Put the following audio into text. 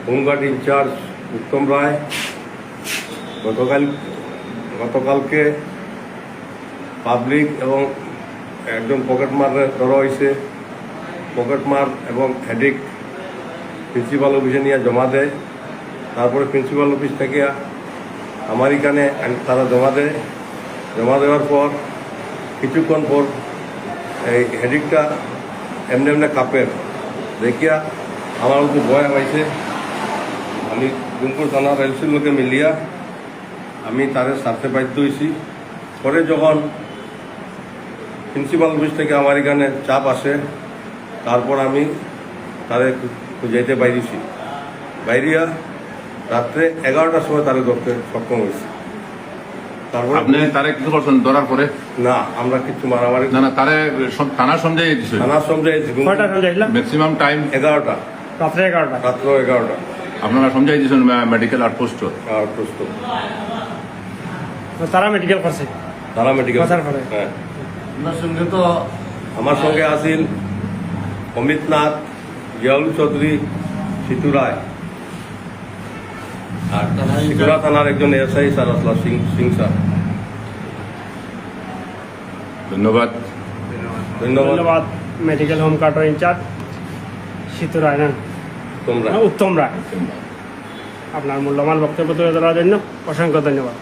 Home guard in charge উত্তম রায় গতকালকে public এবং একজন পকেটমার ধরা হয়েছে। পকেটমার এবং হেডিক প্রিন্সিপাল অফিসে নিয়ে জমা দেয়। তারপরে প্রিন্সিপাল অফিস থেকে আমার এখানে তারা জমা দেয়। জমা দেওয়ার পর কিছুক্ষণ পর এই হেডিকটা এমনি এমনি কাপের দেখিয়া আমার একটু ভয় হয়েছে। আমি দুমপুর থানা রেলসির লোকে মিলিয়া আমি তারে সারতে বাধ্য হয়েছি। পরে যখন প্রিন্সিপাল অফিস থেকে আমার এখানে চাপ আসে, তারপর আমি তারে যেতে বাইরেছি। বাইরিয়া রাত্রে 11টার সময় তারে ধরতে সক্ষম হয়েছি। তারপর আপনি তারে কিছু করছেন ধরার পরে? না, আমরা কিছু মারামারি না তারে থানার সমঝাই দিছে। থানার সমঝাইছি। ম্যাক্সিমাম টাইম 11টা, রাত্রে 11টা। রাত্র 11টা। আপনারা সমঝাই দিয়েছেন মেডিকেল আউটপোস্ট? প্রস্তুত তারা মেডিকেল করছে। তারা মেডিকেল। হ্যাঁ, আমার সঙ্গে আছেন অমিত নাথ, জিয়াউল চৌধুরী, সিতু রায় আর শিকুরা থানার একজন এসআই স্যার আসলা সিং স্যার। ধন্যবাদ। ধন্যবাদ মেডিকেল হোম কার্ডের ইনচার্জ সিতু রায় না তোমরা উত্তম রায়। আপনার মূল্যবান বক্তব্য তুলে ধরার জন্য অসংখ্য ধন্যবাদ।